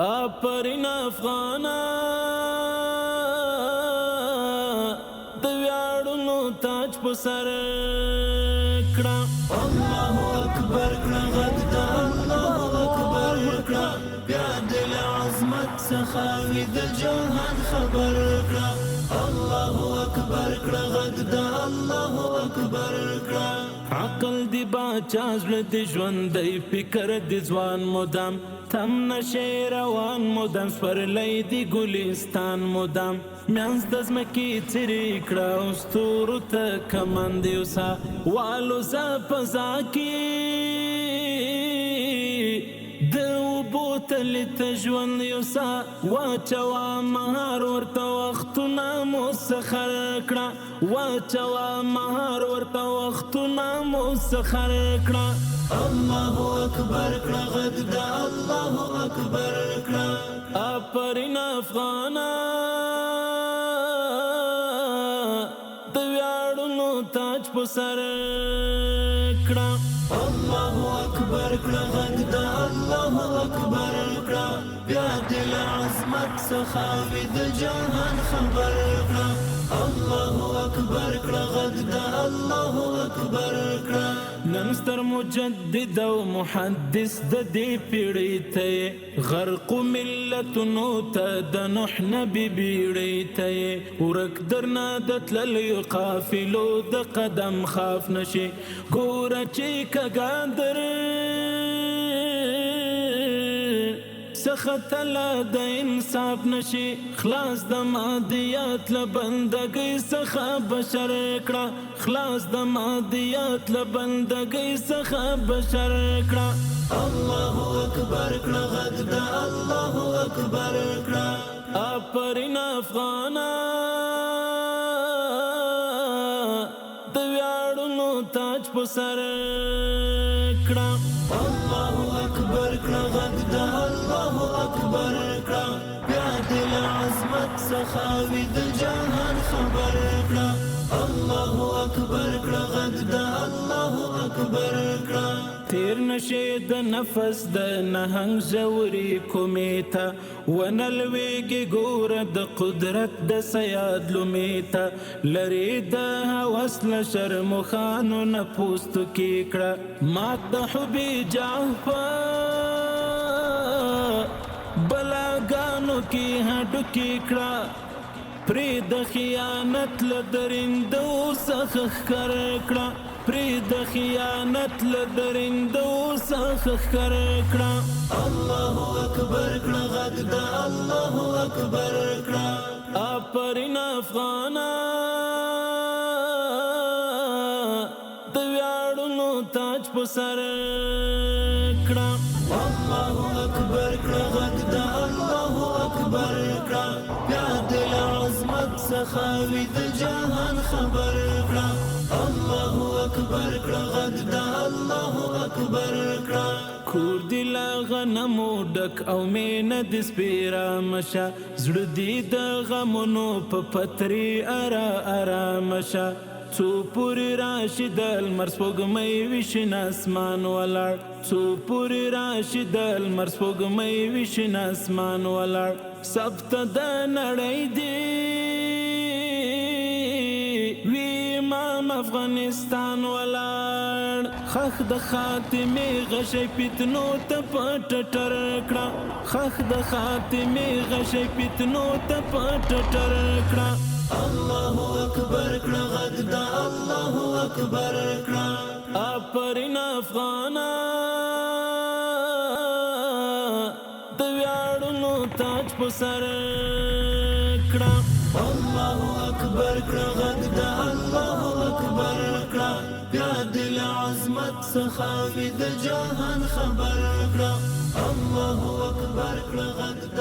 آفرین افغانا د ویاړونو تاج په سر کړه. الله اکبر کړه غږ د الله اکبر کړه، بیا دې له عظمت څخه وي د جهان خبر کړه. الله اکبر کړه غږ د الله اکبر کړه. عقل دی باچا زړه دی ژوندی فکر دی ځوان مدام تم نشي روان مدام سپرلی دی ګلستان مدام میانځ د ځمکې څیرې کړه او ستورو ته کمند یوسه والوزه فضا کې د اوبو تلې ته ژوند یوسه واچوه مهار ورته وختونه مسخر کړه واچوه مهار ورته وختونه مسخر کړه. الله اکبر کړه غږ د الله اکبر کړه. آفرین افغانا د ویاړونو تاج په سر کړه. الله اکبر کړه غږ د الله اکبر کړه، بیا دې له عظمت څخه وي د جهان خبر کړه. الله اکبر کړه غږ د الله اکبر کړه. نن ستر مجدد او محدث د دې پیړۍ ته غرق ملتونو ته د نوح نبی بیړۍ ته ورک درنه د تللیو قافلو د قدم خاف نشي ګوره چې کګادر سختلا د انصاف نشي خلاص د مادیات له بندګۍ څخه بشر کړه خلاص د مادیات له بندګۍ څخه بشر کړه. الله اکبر کړه غږ د الله اکبر کړه. آفرین افغانا د ویاړونو تاج په سر کړه. الله اکبر کړه غږ د الله اکبر کړه، بیا دې له عظمت څخه وي د جهان خبر کړه. الله اکبر کړه غږ د الله اکبر کړه. تیر نشي د نفس د نهنګ ژورې کومې ته ونه لویږي ګوره د قدرت د صیاد لومې ته لرې د هوس له شرموښانو نه پوستو کې کړه مات د حبې جاه په بلاګانو کې هډوکې کړه پرې د خیانت له درندو څخه ښکر کړه پرې د خیانت له درندو څخه ښکر کړه. الله اکبر کړه غږ د الله اکبر کړه. آفرین افغانا د ویاړونو تاج په سر کړه. الله اکبر کړه غږ د الله اکبر کړه، بیا دې له عظمت څخه وي د جهان خبر کړه. الله اکبر کړه غږ د الله اکبر کړه. کور دی له غنمو ډک او مینه د سپیره مشه زړه دی د غمونو په پتري ارام شه څو پورې راشي د لمر سپوږمۍ وي شین اسمان ولاړ څو پورې راشي د لمر سپوږمۍ وي شین اسمان ولاړ ثبت د نړۍ دی وی امام افغانستان ولاړ خخ د خاتمې غشی فتنو ته پټ ټر کړه خخ د خاتمې غشی فتنو ته پټ ټر کړه. الله اکبر کړه غږ د الله اکبر کړه. آفرین افغانا د ویاړونو تاج په سر کړه. الله اکبر کړه غږ د الله اکبر کړه، بیا دې له عظمت څخه وي د جهان خبر کړه. الله اکبر کړه غږ د